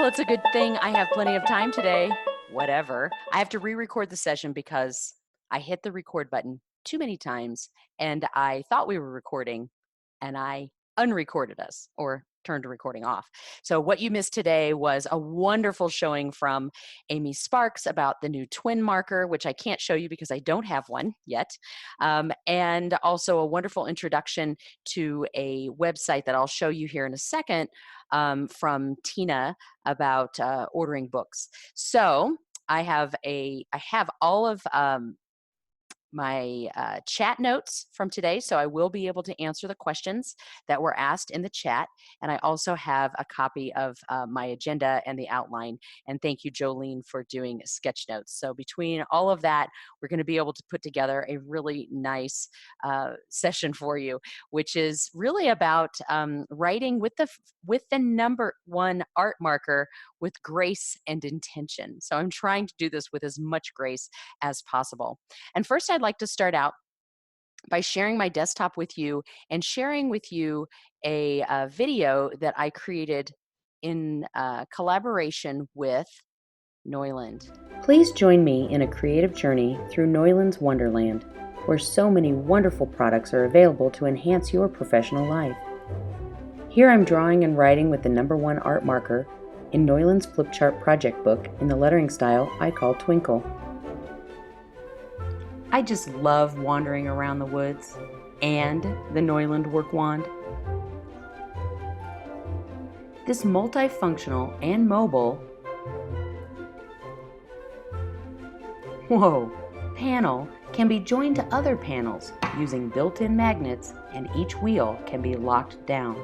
Well, it's a good thing I have plenty of time today. Whatever. I have to re-record the session because I hit the record button too many times and I thought we were recording and I unrecorded us or turned the recording off. So what you missed today was a wonderful showing from Amy Sparks about the new twin marker, which I can't show you because I don't have one yet. And also a wonderful introduction to a website that I'll show you here in a second from Tina about ordering books. So I have all of my chat notes from today, so I will be able to answer the questions that were asked in the chat. And I also have a copy of my agenda and the outline. And thank you, Jolene, for doing sketch notes. So between all of that, we're going to be able to put together a really nice session for you, which is really about writing with the number one art marker with grace and intention. So I'm trying to do this with as much grace as possible. And first, I'd like to start out by sharing my desktop with you and sharing with you a video that I created in collaboration with Neuland. Please join me in a creative journey through Neuland's Wonderland, where so many wonderful products are available to enhance your professional life. Here I'm drawing and writing with the number one art marker in Neuland's flip chart project book in the lettering style I call Twinkle. I just love wandering around the woods and the Neuland work wand. This multifunctional and mobile panel can be joined to other panels using built-in magnets, and each wheel can be locked down.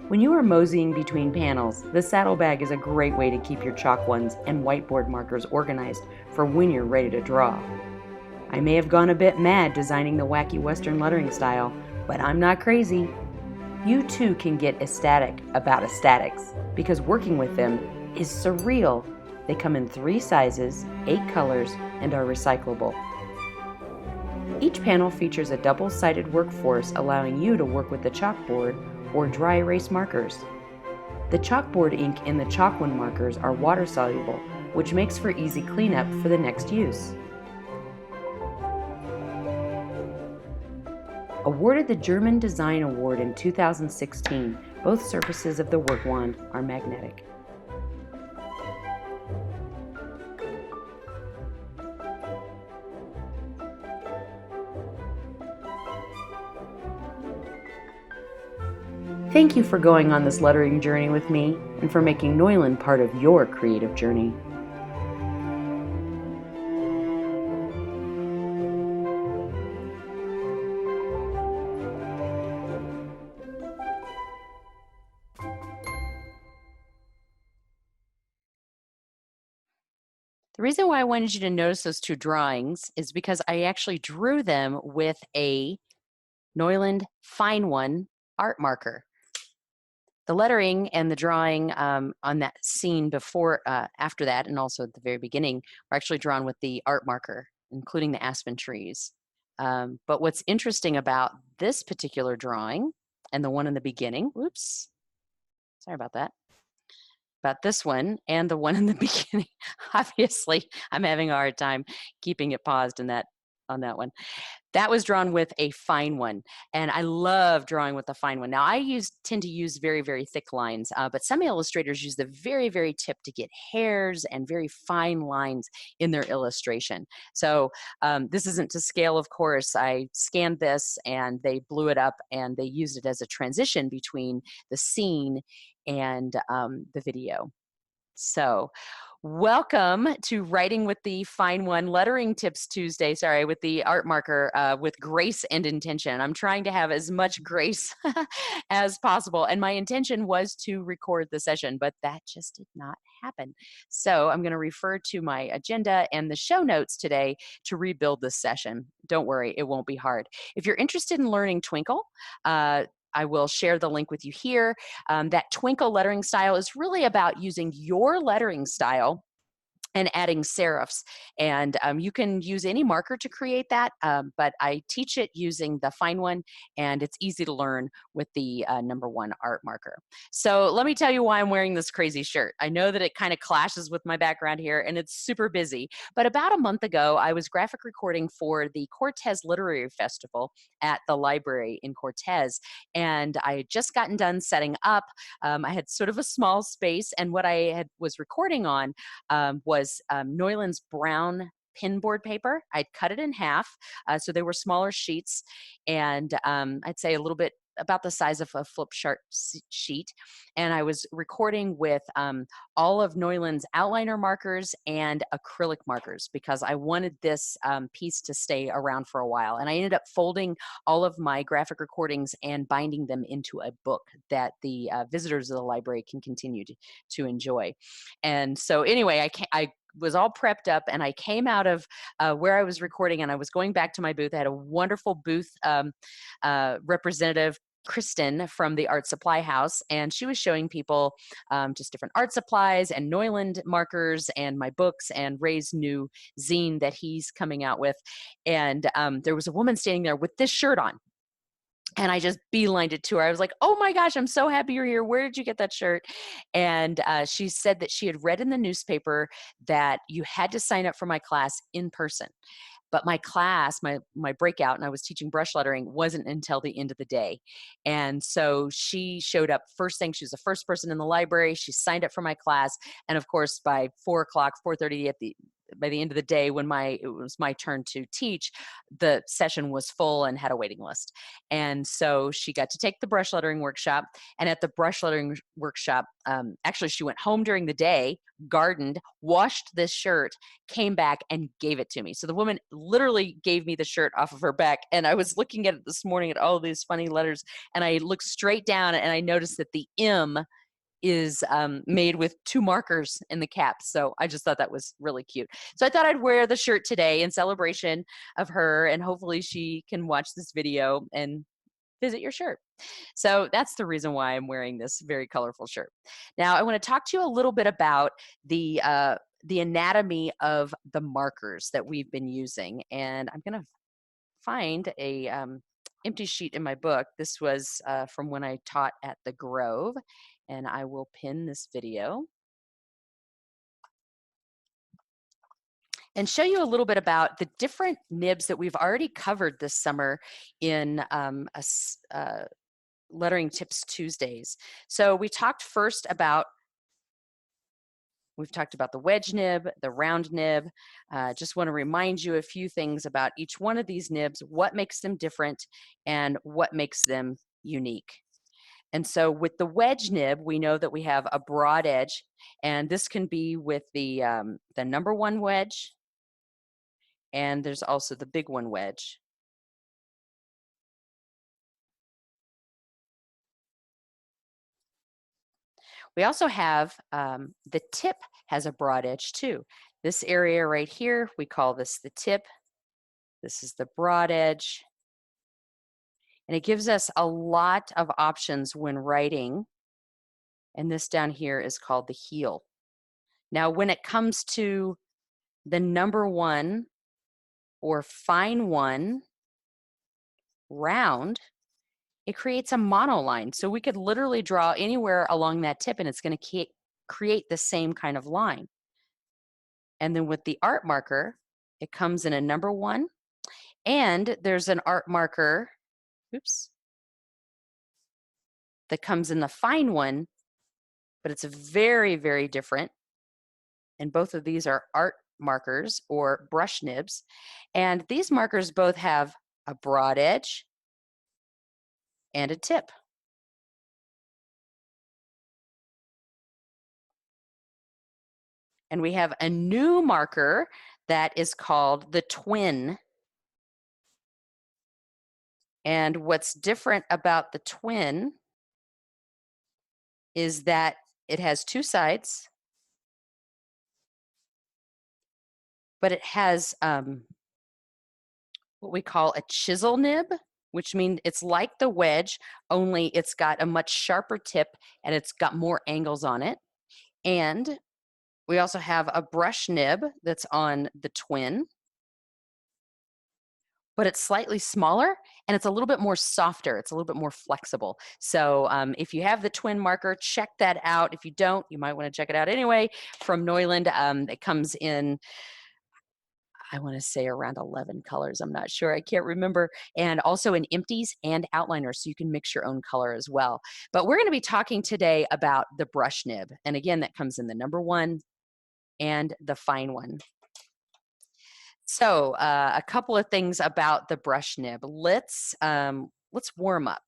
When you are moseying between panels, the saddlebag is a great way to keep your chalk ones and whiteboard markers organized for when you're ready to draw. I may have gone a bit mad designing the wacky Western lettering style, but I'm not crazy. You too can get ecstatic about aesthetics, because working with them is surreal. They come in 3 sizes, 8 colors, and are recyclable. Each panel features a double-sided workforce allowing you to work with the chalkboard or dry erase markers. The chalkboard ink in the chalk one markers are water soluble, which makes for easy cleanup for the next use. Awarded the German Design Award in 2016, both surfaces of the work wand are magnetic. Thank you for going on this lettering journey with me and for making Neuland part of your creative journey. The reason why I wanted you to notice those 2 drawings is because I actually drew them with a Neuland Fine One art marker. The lettering and the drawing on that scene before, after that, and also at the very beginning, were actually drawn with the art marker, including the aspen trees. But what's interesting about this particular drawing and the one in the beginning, whoops, sorry about that, about this one and the one in the beginning, obviously, I'm having a hard time keeping it paused in that on that one. That was drawn with a fine one, and I love drawing with the fine one. Now, I tend to use very, very thick lines, but some illustrators use the very, very tip to get hairs and very fine lines in their illustration. So this isn't to scale, of course. I scanned this, and they blew it up, and they used it as a transition between the scene and the video. So welcome to Writing with the Fine One Lettering Tips Tuesday, with the art marker with grace and intention. I'm trying to have as much grace as possible. And my intention was to record the session, but that just did not happen. So I'm going to refer to my agenda and the show notes today to rebuild this session. Don't worry, it won't be hard. If you're interested in learning Twinkle, I will share the link with you here. That Twinkle lettering style is really about using your lettering style and adding serifs. And you can use any marker to create that, but I teach it using the fine one, and it's easy to learn with the #1 art marker. So let me tell you why I'm wearing this crazy shirt. I know that it kind of clashes with my background here, and it's super busy, but about a month ago, I was graphic recording for the Cortez Literary Festival at the library in Cortez, and I had just gotten done setting up. I had sort of a small space, and what I was recording on was Neuland's brown pinboard paper. I'd cut it in half, so they were smaller sheets, and I'd say a little bit about the size of a flip chart sheet. And I was recording with all of Neuland's outliner markers and acrylic markers because I wanted this piece to stay around for a while. And I ended up folding all of my graphic recordings and binding them into a book that the visitors of the library can continue to enjoy. And so anyway, I was all prepped up, and I came out of where I was recording, and I was going back to my booth. I had a wonderful booth representative, Kristen from the Art Supply House, and she was showing people just different art supplies and Neuland markers and my books and Ray's new zine that he's coming out with. And there was a woman standing there with this shirt on. And I just beelined it to her. I was like, oh my gosh, I'm so happy you're here. Where did you get that shirt? And she said that she had read in the newspaper that you had to sign up for my class in person. But my class, my breakout, and I was teaching brush lettering, wasn't until the end of the day. And so she showed up first thing. She was the first person in the library. She signed up for my class. And of course, by 4 o'clock, 4:30 by the end of the day, when it was my turn to teach, the session was full and had a waiting list. And so she got to take the brush lettering workshop. And at the brush lettering workshop, actually, she went home during the day, gardened, washed this shirt, came back and gave it to me. So the woman literally gave me the shirt off of her back. And I was looking at it this morning at all these funny letters, and I looked straight down and I noticed that the M is made with 2 markers in the cap. So I just thought that was really cute. So I thought I'd wear the shirt today in celebration of her, and hopefully she can watch this video and visit your shirt. So that's the reason why I'm wearing this very colorful shirt. Now I want to talk to you a little bit about the anatomy of the markers that we've been using. And I'm going to find a empty sheet in my book. This was from when I taught at the Grove, and I will pin this video and show you a little bit about the different nibs that we've already covered this summer in Lettering Tips Tuesdays. So we've talked about the wedge nib, the round nib. Just want to remind you a few things about each one of these nibs, what makes them different and what makes them unique. And so with the wedge nib, we know that we have a broad edge, and this can be with the #1 wedge, and there's also the big one wedge. We also have the tip has a broad edge too. This area right here, we call this the tip. This is the broad edge. And it gives us a lot of options when writing. And this down here is called the heel. Now, when it comes to the #1 or fine one round, it creates a monoline. So we could literally draw anywhere along that tip, and it's going to create the same kind of line. And then with the art marker, it comes in a #1, and there's an art marker, oops, that comes in the fine one, but it's very, very different. And both of these are art markers or brush nibs. And these markers both have a broad edge and a tip. And we have a new marker that is called the twin. And what's different about the twin is that it has 2 sides, but it has what we call a chisel nib, which means it's like the wedge, only it's got a much sharper tip and it's got more angles on it. And We also have a brush nib that's on the twin, but it's slightly smaller and it's a little bit more softer. It's a little bit more flexible. So if you have the twin marker, check that out. If you don't, you might want to check it out anyway. From Neuland, it comes in, I want to say around 11 colors. I'm not sure. I can't remember. And also in empties and outliners, so you can mix your own color as well. But we're going to be talking today about the brush nib. And again, that comes in the number 1 and the fine one. So a couple of things about the brush nib. Let's warm up.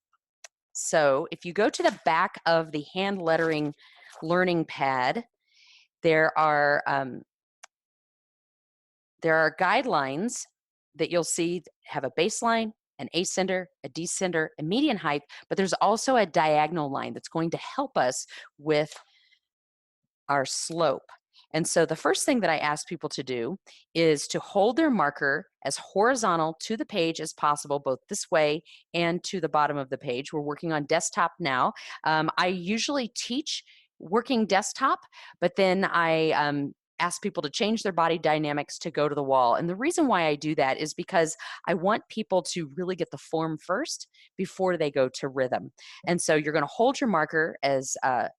So if you go to the back of the hand lettering learning pad, there are guidelines that you'll see have a baseline, an ascender, a descender, a median height, but there's also a diagonal line that's going to help us with our slope. And so the first thing that I ask people to do is to hold their marker as horizontal to the page as possible, both this way and to the bottom of the page. We're working on desktop now. I usually teach working desktop, but then I ask people to change their body dynamics to go to the wall. And the reason why I do that is because I want people to really get the form first before they go to rhythm. And so you're going to hold your marker as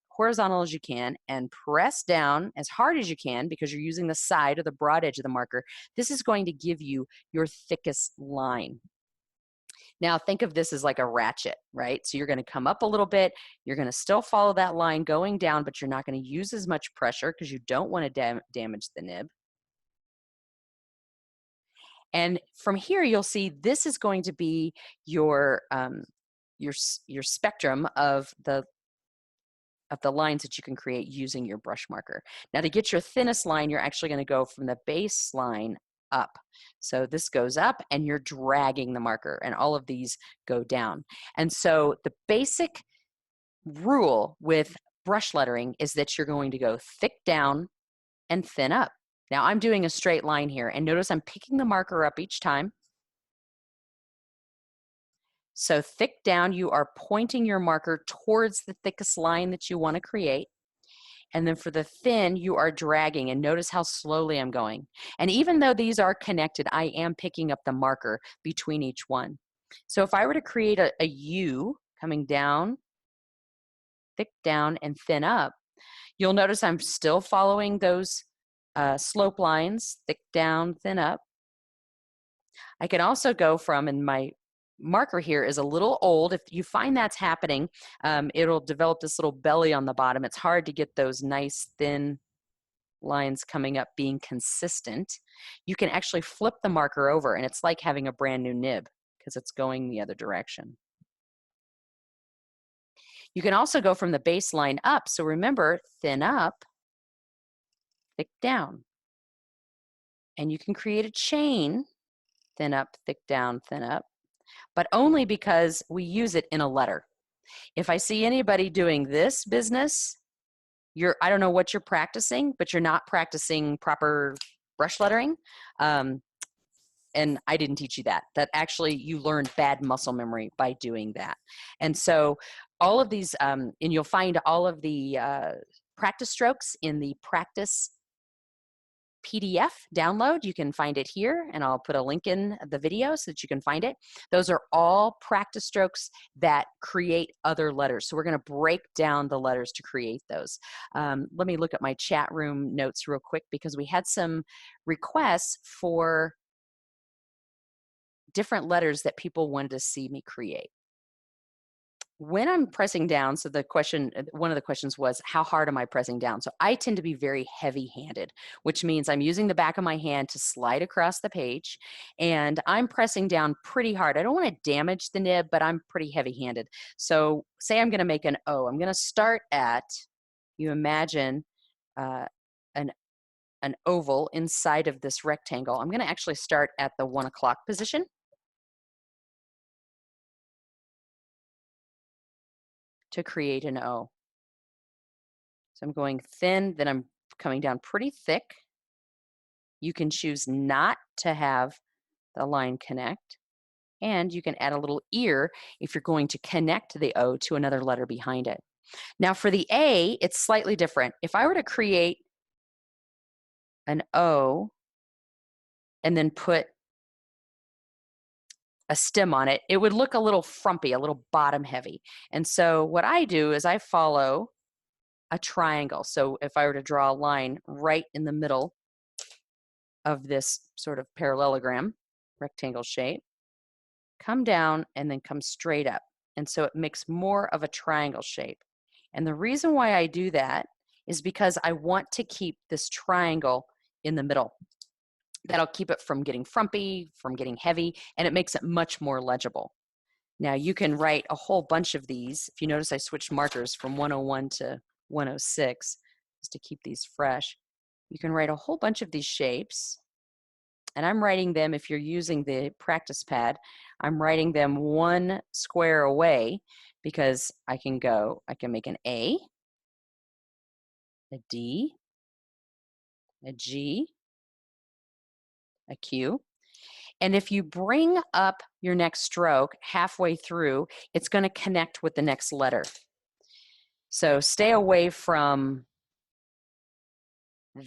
horizontal as you can and press down as hard as you can because you're using the side or the broad edge of the marker. This is going to give you your thickest line. Now think of this as like a ratchet, right? So you're going to come up a little bit. You're going to still follow that line going down, but you're not going to use as much pressure because you don't want to damage the nib. And from here, you'll see this is going to be your spectrum of the lines that you can create using your brush marker. Now to get your thinnest line, you're actually going to go from the baseline up. So this goes up and you're dragging the marker and all of these go down. And so the basic rule with brush lettering is that you're going to go thick down and thin up. Now I'm doing a straight line here and notice I'm picking the marker up each time. So thick down, you are pointing your marker towards the thickest line that you want to create. And then for the thin, you are dragging, and notice how slowly I'm going. And even though these are connected, I am picking up the marker between each one. So if I were to create a U coming down, thick down, and thin up, you'll notice I'm still following those slope lines, thick down, thin up. I can also go from, and my marker here is a little old. If you find that's happening, it'll develop this little belly on the bottom. It's hard to get those nice thin lines coming up being consistent. You can actually flip the marker over and it's like having a brand new nib because it's going the other direction. You can also go from the baseline up. So remember, thin up, thick down. And you can create a chain, thin up, thick down, thin up, but only because we use it in a letter. If I see anybody doing this business, I don't know what you're practicing, but you're not practicing proper brush lettering. And I didn't teach you that. That actually you learned bad muscle memory by doing that. And so all of these, and you'll find all of the practice strokes in the practice PDF download. You can find it here, and I'll put a link in the video so that you can find it. Those are all practice strokes that create other letters. So we're going to break down the letters to create those. Let me look at my chat room notes real quick because we had some requests for different letters that people wanted to see me create. When I'm pressing down, so one of the questions was, how hard am I pressing down? So I tend to be very heavy-handed, which means I'm using the back of my hand to slide across the page, and I'm pressing down pretty hard. I don't want to damage the nib, but I'm pretty heavy-handed. So say I'm going to make an O. I'm going to start at, you imagine an oval inside of this rectangle. I'm going to actually start at the 1 o'clock position. To create an O. So I'm going thin, then I'm coming down pretty thick. You can choose not to have the line connect, and you can add a little ear if you're going to connect the O to another letter behind it. Now for the A, it's slightly different. If I were to create an O and then put a stem on it, it would look a little frumpy, a little bottom heavy. And so what I do is I follow a triangle. So if I were to draw a line right in the middle of this sort of parallelogram, rectangle shape, come down and then come straight up. And so it makes more of a triangle shape. And the reason why I do that is because I want to keep this triangle in the middle. That'll keep it from getting frumpy, from getting heavy, and it makes it much more legible. Now you can write a whole bunch of these. If you notice, I switched markers from 101 to 106 just to keep these fresh. You can write a whole bunch of these shapes, and I'm writing them, if you're using the practice pad, I'm writing them one square away because I can make an A, a D, a G, a Q. And if you bring up your next stroke halfway through, it's going to connect with the next letter. So stay away from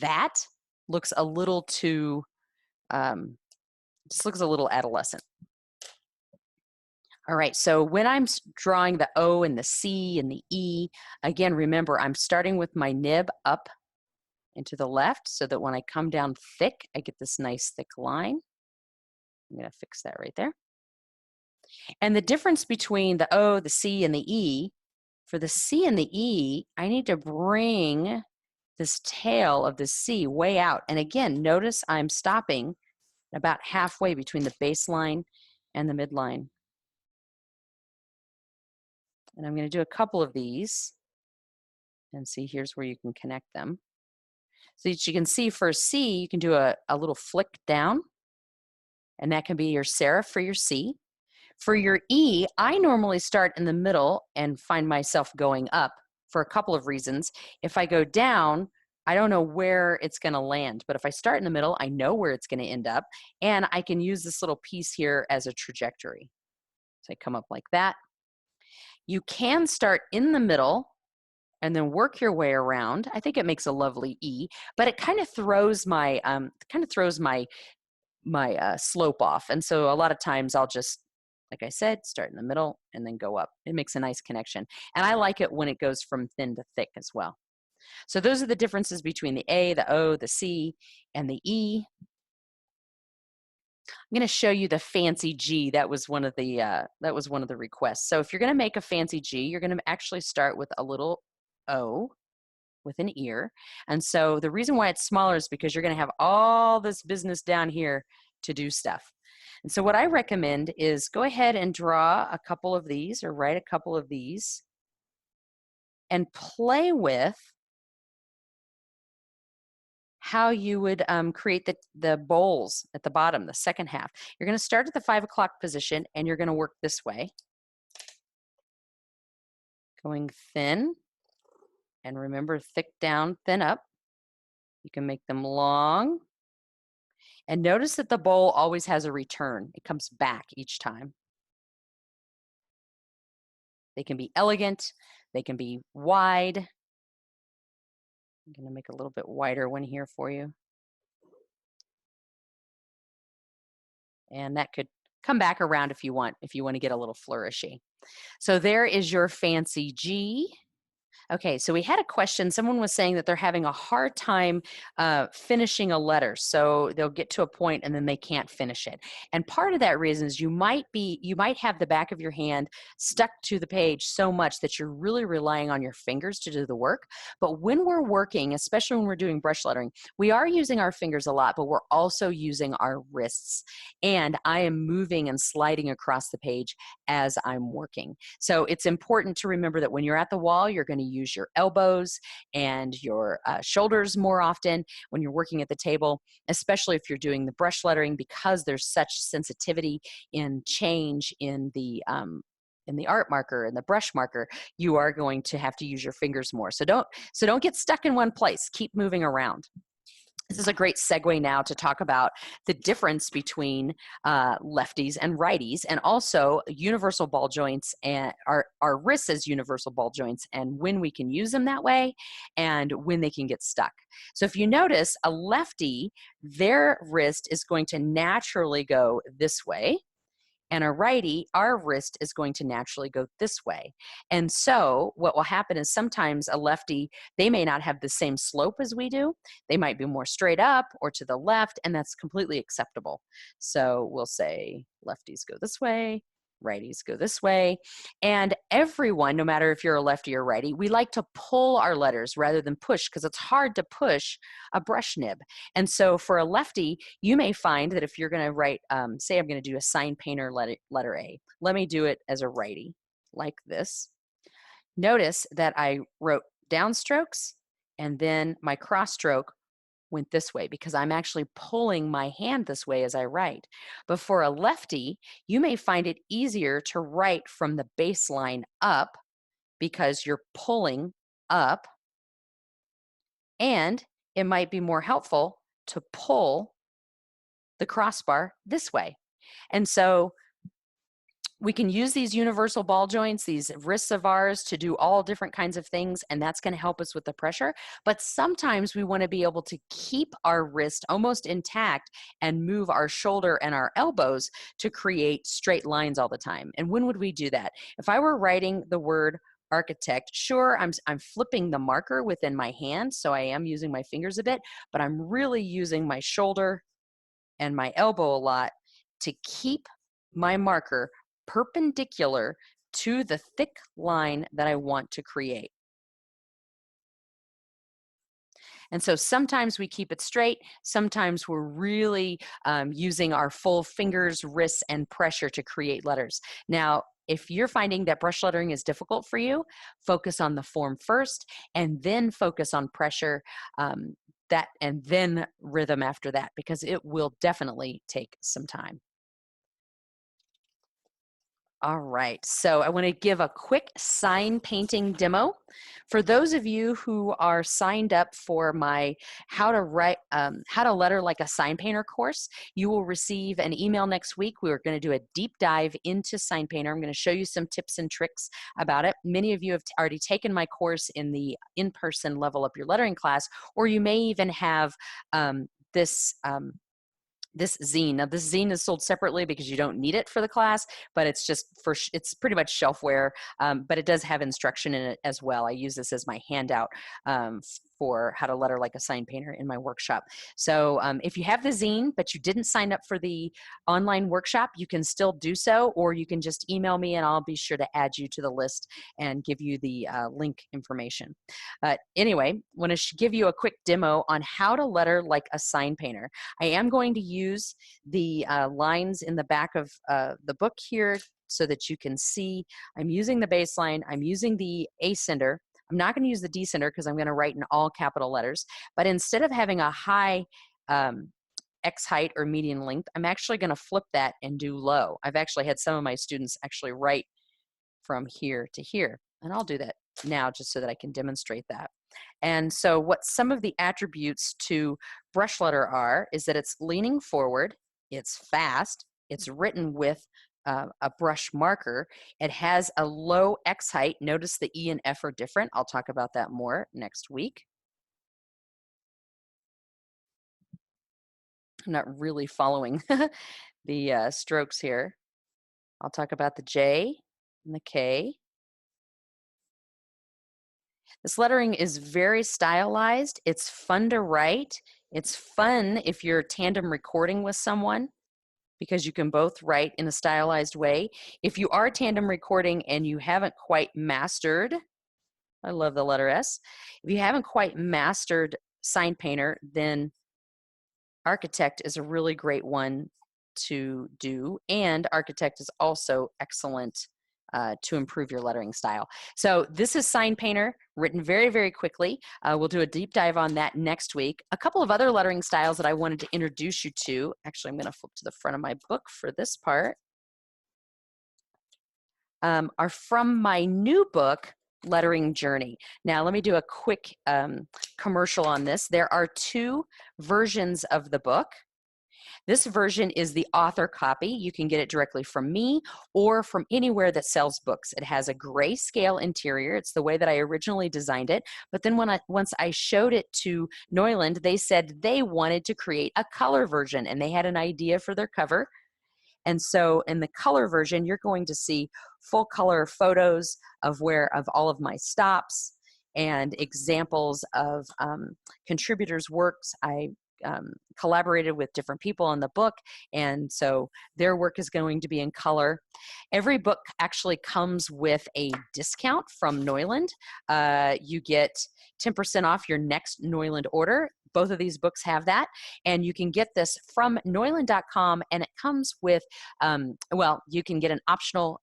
that. Looks a little too, just looks a little adolescent. All right, so when I'm drawing the O and the C and the E, again, remember, I'm starting with my nib up and to the left so that when I come down thick, I get this nice thick line. I'm going to fix that right there. And the difference between the O, the C, and the E, for the C and the E, I need to bring this tail of the C way out. And again, notice I'm stopping about halfway between the baseline and the midline. And I'm going to do a couple of these and see, here's where you can connect them. So that you can see for C, you can do a little flick down, and that can be your serif for your C. For your E, I normally start in the middle and find myself going up for a couple of reasons. If I go down, I don't know where it's going to land, but if I start in the middle, I know where it's going to end up, and I can use this little piece here as a trajectory. So I come up like that. You can start in the middle and then work your way around. I think it makes a lovely E, but it kind of throws my slope off. And so a lot of times I'll just, like I said, start in the middle and then go up. It makes a nice connection. And I like it when it goes from thin to thick as well. So those are the differences between the A, the O, the C, and the E. I'm going to show you the fancy G. That was one of the requests. So if you're going to make a fancy G, you're going to actually start with a little O with an ear. And so the reason why it's smaller is because you're going to have all this business down here to do stuff. And so what I recommend is go ahead and draw a couple of these or write a couple of these and play with how you would create the bowls at the bottom, the second half. You're going to start at the 5 o'clock position and you're going to work this way. Going thin. And remember, thick down, thin up. You can make them long. And notice that the bowl always has a return. It comes back each time. They can be elegant. They can be wide. I'm going to make a little bit wider one here for you. And that could come back around if you want to get a little flourishy. So there is your fancy G. Okay, so we had a question. Someone was saying that they're having a hard time finishing a letter. So they'll get to a point and then they can't finish it. And part of that reason is you might have the back of your hand stuck to the page so much that you're really relying on your fingers to do the work. But when we're working, especially when we're doing brush lettering, we are using our fingers a lot, but we're also using our wrists. And I am moving and sliding across the page as I'm working. So it's important to remember that when you're at the wall, you're going to use your elbows and your shoulders more often when you're working at the table, especially if you're doing the brush lettering, because there's such sensitivity in change in the art marker and the brush marker. You are going to have to use your fingers more. So don't get stuck in one place. Keep moving around. This is a great segue now to talk about the difference between lefties and righties, and also universal ball joints and our wrists as universal ball joints, and when we can use them that way and when they can get stuck. So if you notice, a lefty, their wrist is going to naturally go this way, and a righty, our wrist is going to naturally go this way. And so what will happen is sometimes a lefty, they may not have the same slope as we do. They might be more straight up or to the left, and that's completely acceptable. So we'll say lefties go this way, righties go this way. And everyone, no matter if you're a lefty or righty, we like to pull our letters rather than push, because it's hard to push a brush nib. And so for a lefty, you may find that if you're going to write, say I'm going to do a sign painter letter A, let me do it as a righty like this. Notice that I wrote downstrokes and then my cross stroke went this way because I'm actually pulling my hand this way as I write. But for a lefty, you may find it easier to write from the baseline up because you're pulling up, and it might be more helpful to pull the crossbar this way. And so we can use these universal ball joints, these wrists of ours, to do all different kinds of things, and that's going to help us with the pressure. But sometimes we want to be able to keep our wrist almost intact and move our shoulder and our elbows to create straight lines all the time. And when would we do that? If I were writing the word architect, sure, I'm flipping the marker within my hand, so I am using my fingers a bit, but I'm really using my shoulder and my elbow a lot to keep my marker perpendicular to the thick line that I want to create. And so sometimes we keep it straight, sometimes we're really using our full fingers, wrists, and pressure to create letters. Now, if you're finding that brush lettering is difficult for you, focus on the form first and then focus on pressure, and then rhythm after that, because it will definitely take some time. All right, so I want to give a quick sign painting demo. For those of you who are signed up for my how to letter like a sign painter course, you will receive an email next week. We're going to do a deep dive into sign painter. I'm going to show you some tips and tricks about it. Many of you have already taken my course in the in-person Level Up Your Lettering class, or you may even have this zine. Now this zine is sold separately because you don't need it for the class, but it's just it's pretty much shelfware, but it does have instruction in it as well. I use this as my handout for how to letter like a sign painter in my workshop. So if you have the zine, but you didn't sign up for the online workshop, you can still do so, or you can just email me and I'll be sure to add you to the list and give you the link information. Anyway, I want to give you a quick demo on how to letter like a sign painter. I am going to use the lines in the back of the book here so that you can see. I'm using the baseline, I'm using the ascender. I'm not going to use the descender because I'm going to write in all capital letters, but instead of having a high X height or median length, I'm actually going to flip that and do low. I've actually had some of my students actually write from here to here, and I'll do that now just so that I can demonstrate that. And so what some of the attributes to brush letter are is that it's leaning forward, it's fast, it's written with a brush marker, it has a low X height. Notice the E and F are different. I'll talk about that more next week. I'm not really following the strokes here. I'll talk about the J and the K. This lettering is very stylized. It's fun to write. It's fun if you're tandem recording with someone because you can both write in a stylized way. If you are tandem recording and you haven't quite mastered, I love the letter S. If you haven't quite mastered sign painter, then architect is a really great one to do. And architect is also excellent to improve your lettering style. So this is sign painter, written very, very quickly. We'll do a deep dive on that next week. A couple of other lettering styles that I wanted to introduce you to. Actually, I'm going to flip to the front of my book for this part. Are from my new book, lettering journey. Now, let me do a quick commercial on this. There are 2 versions of the book. This version is the author copy. You can get it directly from me or from anywhere that sells books. It has a grayscale interior. It's the way that I originally designed it. But then once I showed it to Neuland, they said they wanted to create a color version, and they had an idea for their cover. And so in the color version, you're going to see full color photos of all of my stops and examples of contributors' works. I collaborated with different people on the book, and so their work is going to be in color. Every book actually comes with a discount from Neuland. You get 10% off your next Neuland order. Both of these books have that, and you can get this from Neuland.com, and it comes with, you can get an optional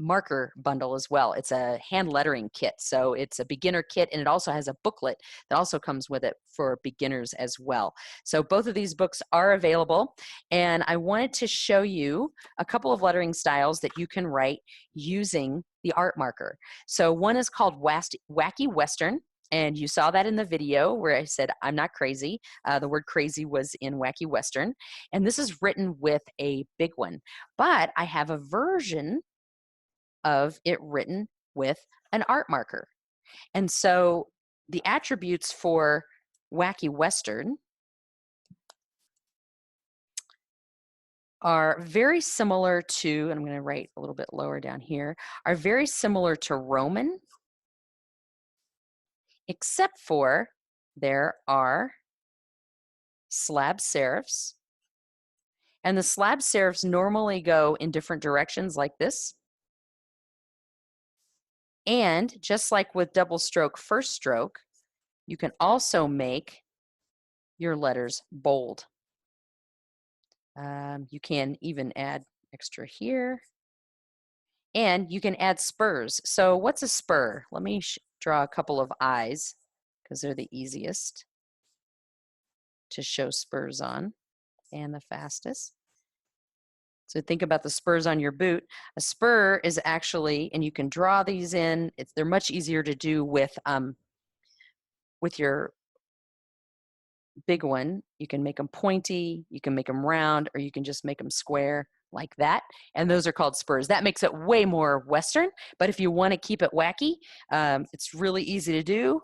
marker bundle as well. It's a hand lettering kit, so it's a beginner kit, and it also has a booklet that also comes with it for beginners as well. So both of these books are available, and I wanted to show you a couple of lettering styles that you can write using the art marker. So one is called Wacky Western. And you saw that in the video where I said, I'm not crazy. The word crazy was in Wacky Western. And this is written with a big one. But I have a version of it written with an art marker. And so the attributes for Wacky Western are very similar to, and I'm going to write a little bit lower down here, are very similar to Roman, except for there are slab serifs. And the slab serifs normally go in different directions like this. And just like with double stroke, first stroke, you can also make your letters bold. You can even add extra here. And you can add spurs. So what's a spur? Let me draw a couple of eyes because they're the easiest to show spurs on and the fastest. So think about the spurs on your boot. A spur is actually, and you can draw these in, they're much easier to do with your big one. You can make them pointy, you can make them round, or you can just make them square like that. And those are called spurs. That makes it way more Western, but if you want to keep it wacky, it's really easy to do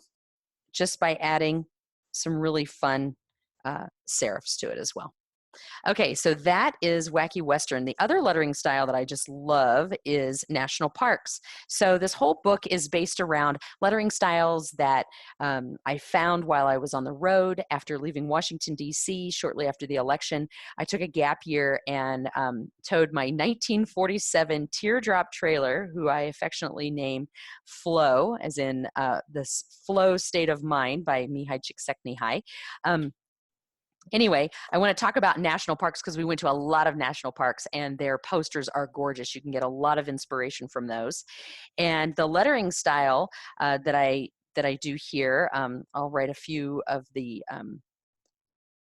just by adding some really fun serifs to it as well. Okay, so that is Wacky Western. The other lettering style that I just love is national parks. So this whole book is based around lettering styles that I found while I was on the road after leaving Washington, D.C. shortly after the election. I took a gap year and towed my 1947 teardrop trailer, who I affectionately name Flow, as in this flow state of mind by Mihai Csikszentmihalyi. Anyway, I want to talk about national parks because we went to a lot of national parks and their posters are gorgeous. You can get a lot of inspiration from those. And the lettering style that I do here, I'll write a few of the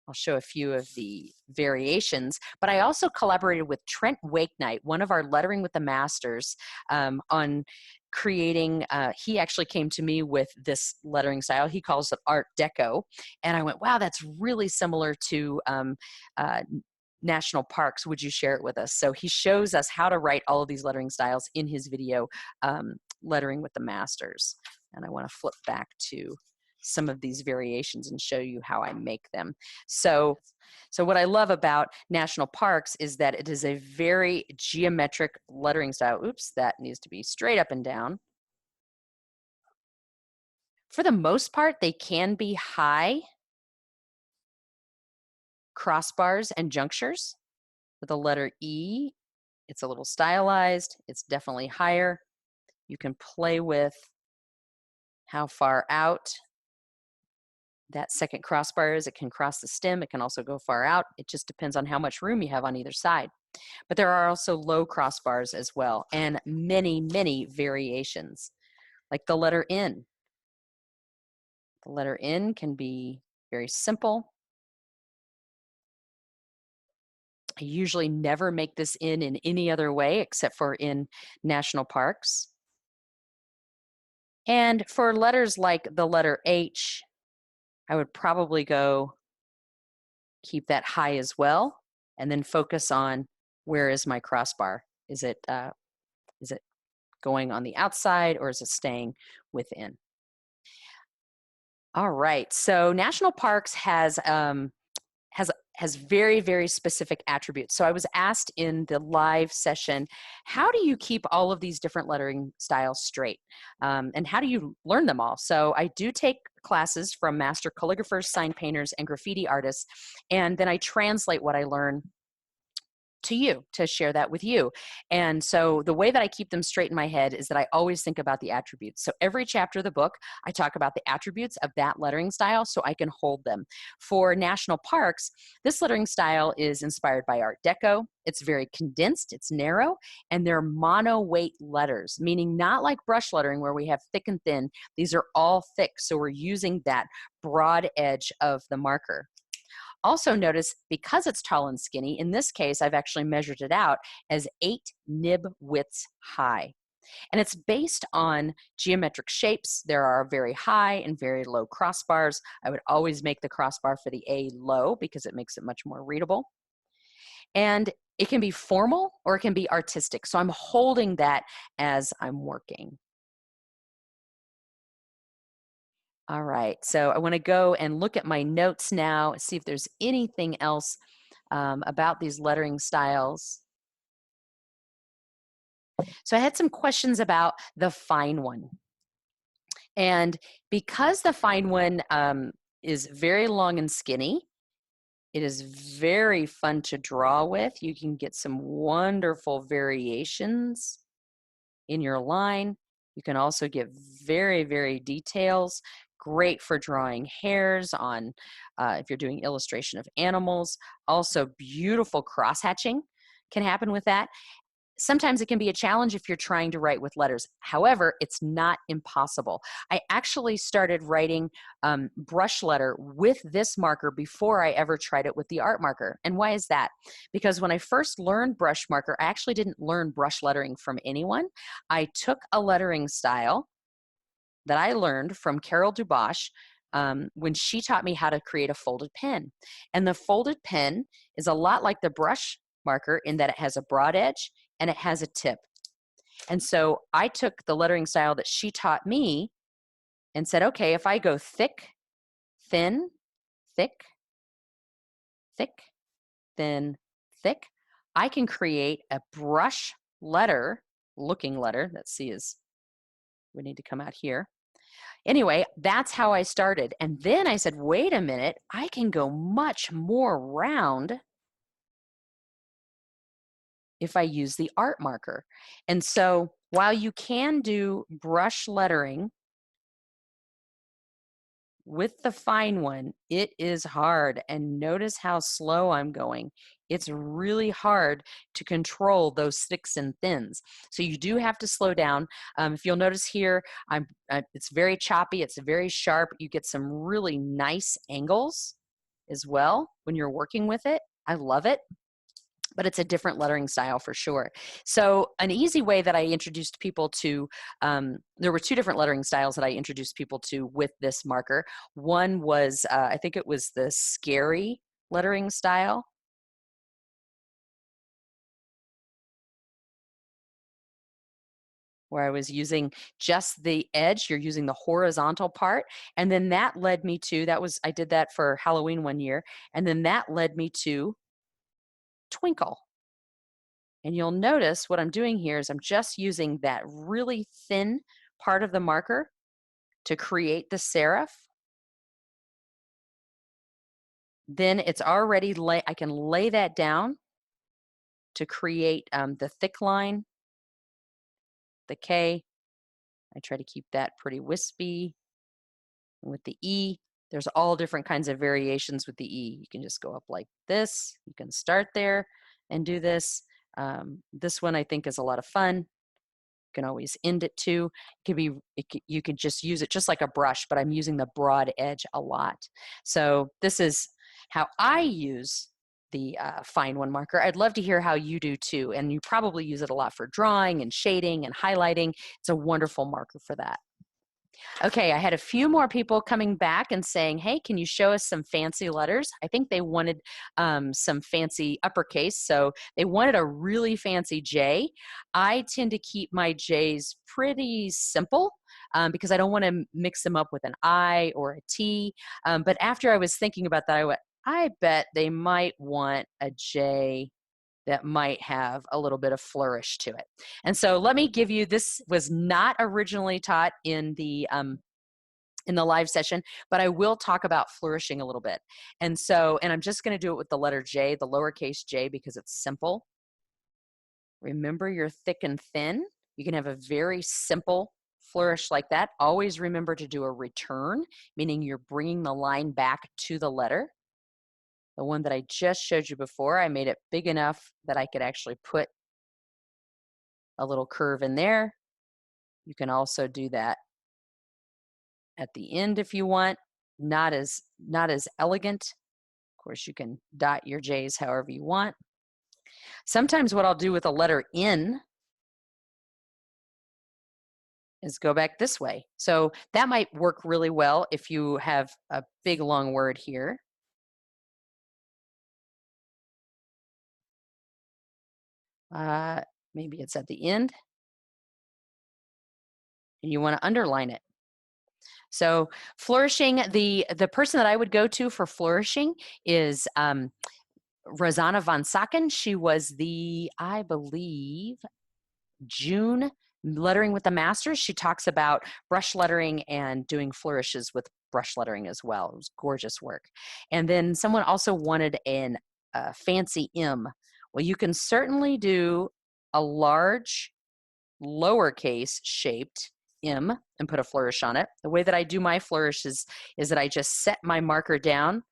I'll show a few of the variations, but I also collaborated with Trent Wakenight, one of our Lettering with the Masters, on creating, he actually came to me with this lettering style. He calls it Art Deco. And I went, wow, that's really similar to national parks. Would you share it with us? So he shows us how to write all of these lettering styles in his video, Lettering with the Masters. And I want to flip back to some of these variations and show you how I make them. So what I love about national parks is that it is a very geometric lettering style. Oops, that needs to be straight up and down. For the most part, they can be high crossbars and junctures. With the letter E, it's a little stylized. It's definitely higher. You can play with how far out that second crossbar is. It can cross the stem. It can also go far out. It just depends on how much room you have on either side. But there are also low crossbars as well, and many, many variations, like the letter N. The letter N can be very simple. I usually never make this in any other way except for in national parks. And for letters like the letter H, I would probably go keep that high as well, and then focus on where is my crossbar? Is it going on the outside or is it staying within? All right, so national parks has very, very specific attributes. So I was asked in the live session, how do you keep all of these different lettering styles straight? And how do you learn them all? So I do take classes from master calligraphers, sign painters, and graffiti artists, and then I translate what I learn to you, to share that with you. And so the way that I keep them straight in my head is that I always think about the attributes. So every chapter of the book, I talk about the attributes of that lettering style so I can hold them. For national parks, this lettering style is inspired by Art Deco. It's very condensed, it's narrow, and they're mono-weight letters, meaning not like brush lettering where we have thick and thin. These are all thick, so we're using that broad edge of the marker. Also notice, because it's tall and skinny, in this case, I've actually measured it out as 8 nib widths high. And it's based on geometric shapes. There are very high and very low crossbars. I would always make the crossbar for the A low because it makes it much more readable. And it can be formal or it can be artistic. So I'm holding that as I'm working. All right, so I want to go and look at my notes now, see if there's anything else about these lettering styles. So I had some questions about the fine one. And because the fine one is very long and skinny, it is very fun to draw with. You can get some wonderful variations in your line. You can also get very, very details. Great for drawing hairs on, if you're doing illustration of animals. Also beautiful cross-hatching can happen with that. Sometimes it can be a challenge if you're trying to write with letters. However, it's not impossible. I actually started writing brush letter with this marker before I ever tried it with the art marker. And why is that? Because when I first learned brush marker, I actually didn't learn brush lettering from anyone. I took a lettering style that I learned from Carol Dubois when she taught me how to create a folded pen. And the folded pen is a lot like the brush marker in that it has a broad edge and it has a tip. And so I took the lettering style that she taught me and said, okay, if I go thick, thin, thick, thick, thin, thick, I can create a brush letter, looking letter. That C is, we need to come out here. Anyway, that's how I started. And then I said, wait a minute, I can go much more round if I use the art marker. And so while you can do brush lettering with the fine one, it is hard. And notice how slow I'm going. It's really hard to control those thicks and thins. So you do have to slow down. If you'll notice here, it's very choppy, it's very sharp. You get some really nice angles as well when you're working with it. I love it. But it's a different lettering style for sure. So an easy way that I introduced people to, there were 2 different lettering styles that I introduced people to with this marker. One was, I think it was the scary lettering style. Where I was using just the edge, you're using the horizontal part. And then that led me to, I did that for Halloween one year. And then that led me to twinkle. And you'll notice what I'm doing here is I'm just using that really thin part of the marker to create the serif. Then it's already, I can lay that down to create the thick line, the K. I try to keep that pretty wispy. And with the E, there's all different kinds of variations with the E. You can just go up like this. You can start there and do this. This one I think is a lot of fun. You can always end it too. You could just use it just like a brush, but I'm using the broad edge a lot. So this is how I use the fine one marker. I'd love to hear how you do too. And you probably use it a lot for drawing and shading and highlighting. It's a wonderful marker for that. Okay, I had a few more people coming back and saying, hey, can you show us some fancy letters? I think they wanted some fancy uppercase, so they wanted a really fancy J. I tend to keep my J's pretty simple because I don't want to mix them up with an I or a T. But after I was thinking about that, I went, I bet they might want a J that might have a little bit of flourish to it. And so let me give you, this was not originally taught in the live session, but I will talk about flourishing a little bit. And I'm just going to do it with the letter J, the lowercase j, because it's simple. Remember your thick and thin. You can have a very simple flourish like that. Always remember to do a return, meaning you're bringing the line back to the letter. The one that I just showed you before, I made it big enough that I could actually put a little curve in there. You can also do that at the end if you want. Not as elegant. Of course, you can dot your J's however you want. Sometimes what I'll do with a letter N is go back this way. So that might work really well if you have a big long word here. Maybe it's at the end and you want to underline it. So flourishing, the person that I would go to for flourishing is Rosanna von Sacken. She was the, I believe, June Lettering with the Masters. She talks about brush lettering and doing flourishes with brush lettering as well. It was gorgeous work. And then someone also wanted a fancy M. Well, you can certainly do a large lowercase shaped M and put a flourish on it. The way that I do my flourish is that I just set my marker down,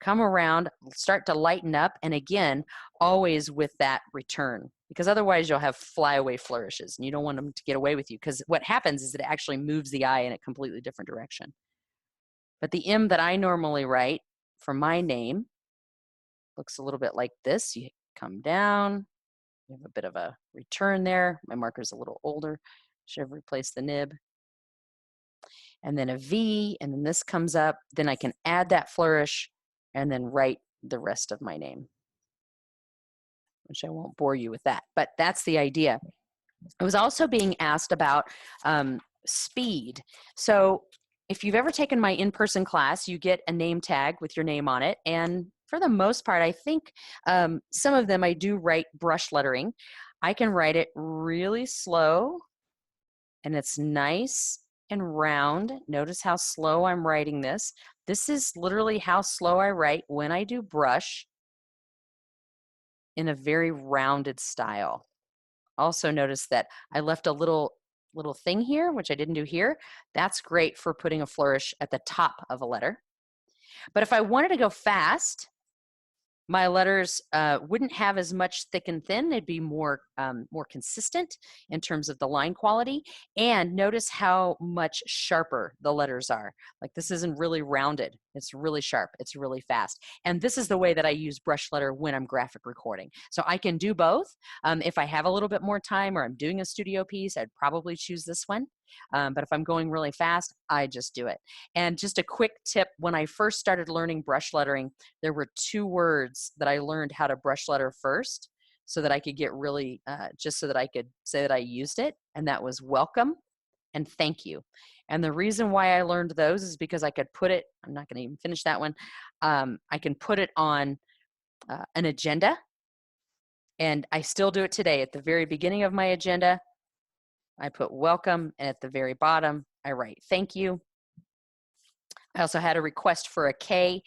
come around, start to lighten up, and again, always with that return, because otherwise you'll have flyaway flourishes and you don't want them to get away with you, because what happens is it actually moves the eye in a completely different direction. But the M that I normally write for my name looks a little bit like this. You come down, you have a bit of a return there. My marker's a little older. Should have replaced the nib. And then a V, and then this comes up. Then I can add that flourish and then write the rest of my name, which I won't bore you with that, but that's the idea. I was also being asked about speed. So if you've ever taken my in-person class, you get a name tag with your name on it. And for the most part, I think some of them I do write brush lettering. I can write it really slow and it's nice and round. Notice how slow I'm writing this. This is literally how slow I write when I do brush in a very rounded style. Also notice that I left a little thing here, which I didn't do here. That's great for putting a flourish at the top of a letter. But if I wanted to go fast, my letters wouldn't have as much thick and thin. They'd be more consistent in terms of the line quality. And notice how much sharper the letters are. Like this isn't really rounded. It's really sharp. It's really fast. And this is the way that I use brush letter when I'm graphic recording. So I can do both. If I have a little bit more time or I'm doing a studio piece, I'd probably choose this one. But if I'm going really fast, I just do it. And just a quick tip, when I first started learning brush lettering, there were 2 words that I learned how to brush letter first so that I could get really, just so that I could say that I used it. And that was welcome and thank you. And the reason why I learned those is because I could put it, I'm not going to even finish that one. I can put it on an agenda. And I still do it today. At the very beginning of my agenda, I put welcome, and at the very bottom, I write thank you. I also had a request for a K.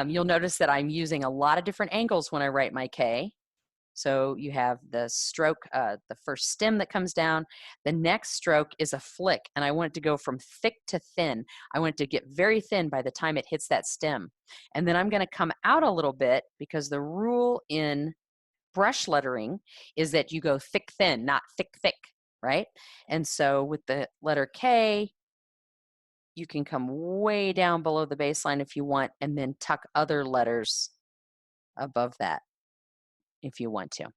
You'll notice that I'm using a lot of different angles when I write my K. So you have the stroke, the first stem that comes down. The next stroke is a flick, and I want it to go from thick to thin. I want it to get very thin by the time it hits that stem. And then I'm going to come out a little bit, because the rule in brush lettering is that you go thick, thin, not thick, thick. Right? And so with the letter K, you can come way down below the baseline if you want, and then tuck other letters above that if you want to.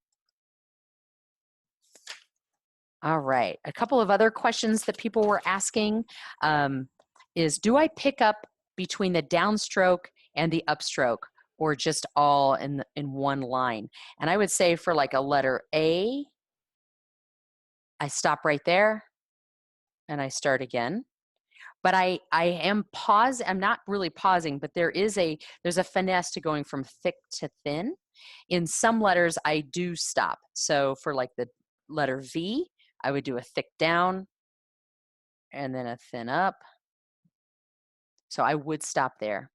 All right, a couple of other questions that people were asking. is, do I pick up between the downstroke and the upstroke, or just all in one line? And I would say for like a letter A, I stop right there and I start again. But I am I'm not really pausing, but there's a finesse to going from thick to thin. In some letters, I do stop. So for like the letter V, I would do a thick down and then a thin up. So I would stop there.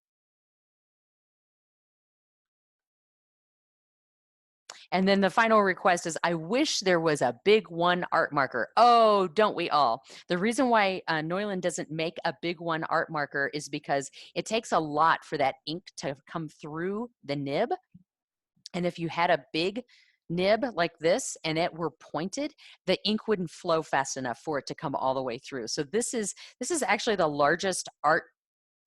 And then the final request is, I wish there was a big one art marker. Oh, don't we all? The reason why Neuland doesn't make a big one art marker is because it takes a lot for that ink to come through the nib. And if you had a big nib like this and it were pointed, the ink wouldn't flow fast enough for it to come all the way through. So this is actually the largest art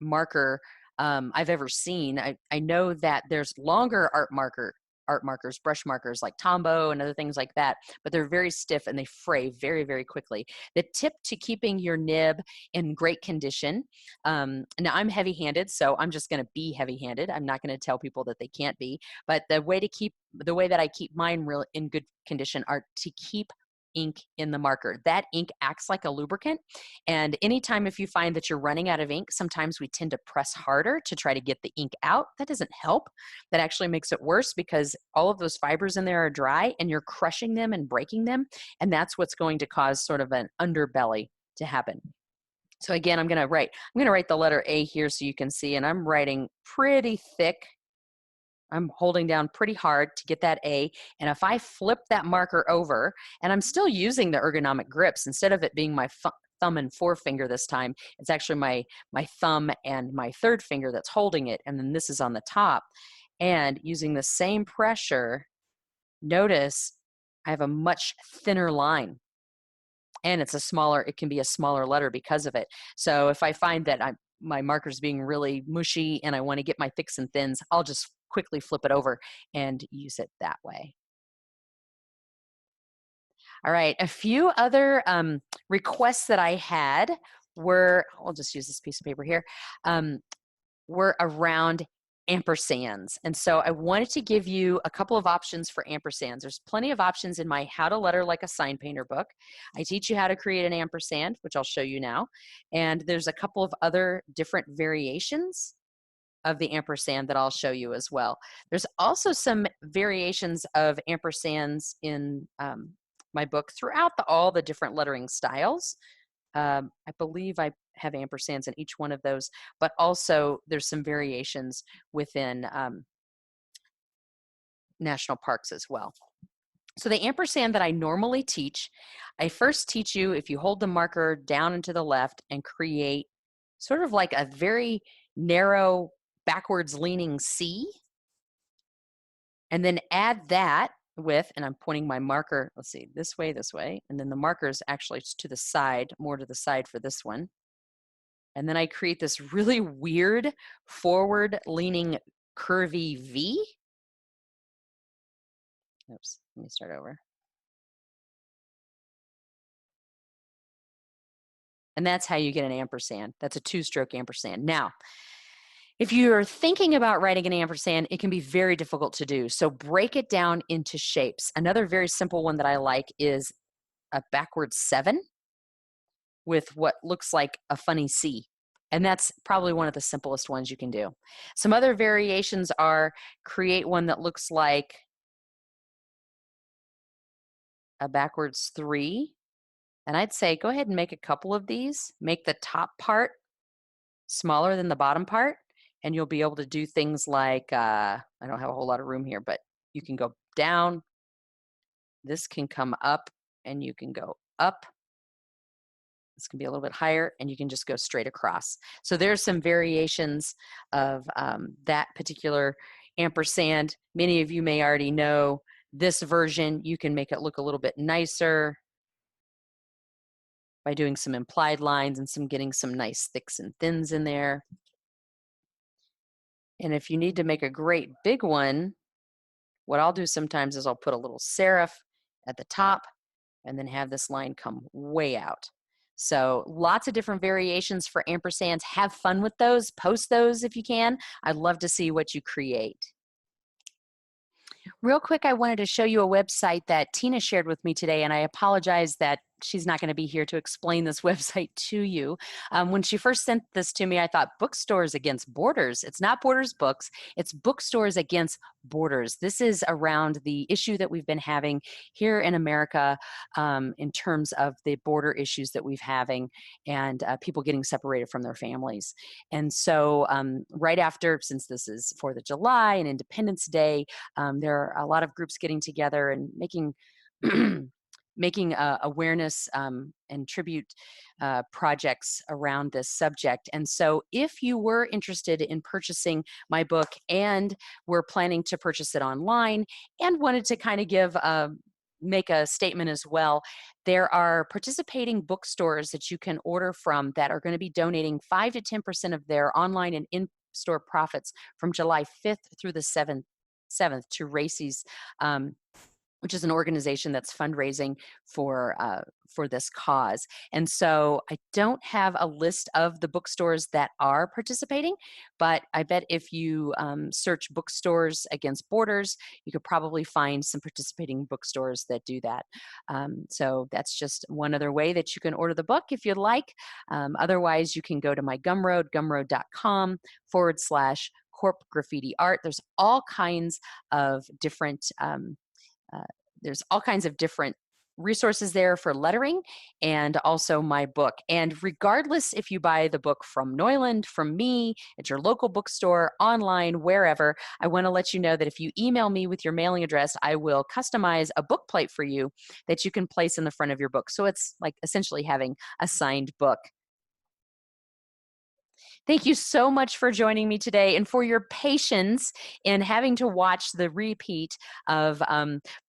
marker I've ever seen. I know that there's longer art markers, brush markers like Tombow and other things like that, but they're very stiff and they fray very, very quickly. The tip to keeping your nib in great condition, now I'm heavy-handed, so I'm just going to be heavy-handed. I'm not going to tell people that they can't be, but the way that I keep mine real in good condition are to keep ink in the marker. That ink acts like a lubricant, and anytime if you find that you're running out of ink, sometimes we tend to press harder to try to get the ink out. That doesn't help. That actually makes it worse, because all of those fibers in there are dry and you're crushing them and breaking them, and that's what's going to cause sort of an underbelly to happen. So again, I'm going to write the letter A here so you can see, and I'm writing pretty thick. I'm holding down pretty hard to get that A. And if I flip that marker over, and I'm still using the ergonomic grips, instead of it being my thumb and forefinger this time, it's actually my thumb and my third finger that's holding it. And then this is on the top. And using the same pressure, notice I have a much thinner line. And it can be a smaller letter because of it. So if I find that my marker's being really mushy and I want to get my thicks and thins, I'll just quickly flip it over and use it that way. All right, a few other requests that I had were, I'll just use this piece of paper here, were around ampersands. And so I wanted to give you a couple of options for ampersands. There's plenty of options in my How to Letter Like a Sign Painter book. I teach you how to create an ampersand, which I'll show you now. And there's a couple of other different variations of the ampersand that I'll show you as well. There's also some variations of ampersands in my book throughout all the different lettering styles. I believe I have ampersands in each one of those, but also there's some variations within national parks as well. So the ampersand that I normally teach, I first teach you, if you hold the marker down and to the left and create sort of like a very narrow backwards leaning C, and then add that with, and I'm pointing my marker, let's see, this way, and then the marker is actually to the side, more to the side for this one. And then I create this really weird forward leaning curvy V. Oops, let me start over. And that's how you get an ampersand. That's a two-stroke ampersand. Now, if you're thinking about writing an ampersand, it can be very difficult to do. So break it down into shapes. Another very simple one that I like is a backwards 7 with what looks like a funny C. And that's probably one of the simplest ones you can do. Some other variations are create one that looks like a backwards 3. And I'd say go ahead and make a couple of these. Make the top part smaller than the bottom part, and you'll be able to do things like, I don't have a whole lot of room here, but you can go down. This can come up, and you can go up. This can be a little bit higher, and you can just go straight across. So there's some variations of that particular ampersand. Many of you may already know this version. You can make it look a little bit nicer by doing some implied lines and getting some nice thicks and thins in there. And if you need to make a great big one, what I'll do sometimes is I'll put a little serif at the top and then have this line come way out. So lots of different variations for ampersands. Have fun with those. Post those if you can. I'd love to see what you create. Real quick, I wanted to show you a website that Tina shared with me today, and I apologize that she's not going to be here to explain this website to you. When she first sent this to me, I thought bookstores against borders. It's not Borders Books, it's bookstores against borders. This is around the issue that we've been having here in America in terms of the border issues that we've having and people getting separated from their families. And so right after, since this is 4th of July and Independence Day, there are a lot of groups getting together and making making awareness and tribute projects around this subject. And so if you were interested in purchasing my book and were planning to purchase it online and wanted to kind of make a statement as well, there are participating bookstores that you can order from that are going to be donating 5 to 10% of their online and in-store profits from July 5th through the 7th to Racy's, which is an organization that's fundraising for this cause. And so I don't have a list of the bookstores that are participating, but I bet if you search bookstores against borders, you could probably find some participating bookstores that do that. So that's just one other way that you can order the book if you'd like. Otherwise, you can go to my Gumroad, gumroad.com/corp graffiti art. There's all kinds of different resources there for lettering and also my book. And regardless if you buy the book from Neuland, from me, at your local bookstore, online, wherever, I want to let you know that if you email me with your mailing address, I will customize a book plate for you that you can place in the front of your book. So it's like essentially having a signed book. Thank you so much for joining me today and for your patience in having to watch the repeat of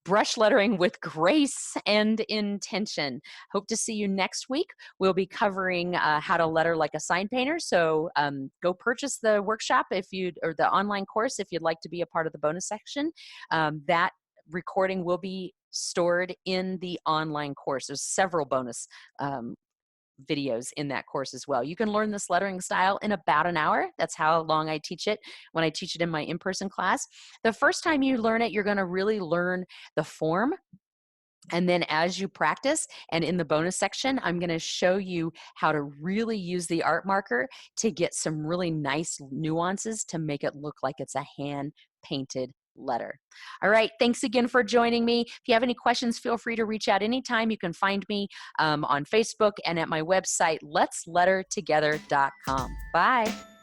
brush lettering with grace and intention. Hope to see you next week. We'll be covering how to letter like a sign painter. So go purchase the workshop or the online course if you'd like to be a part of the bonus section. That recording will be stored in the online course. There's several bonus videos in that course as well. You can learn this lettering style in about an hour. That's how long I teach it when I teach it in my in-person class. The first time you learn it, you're going to really learn the form. And then as you practice and in the bonus section, I'm going to show you how to really use the art marker to get some really nice nuances to make it look like it's a hand-painted letter. All right, thanks again for joining me. If you have any questions, feel free to reach out anytime. You can find me on Facebook and at my website, letslettertogether.com. Bye.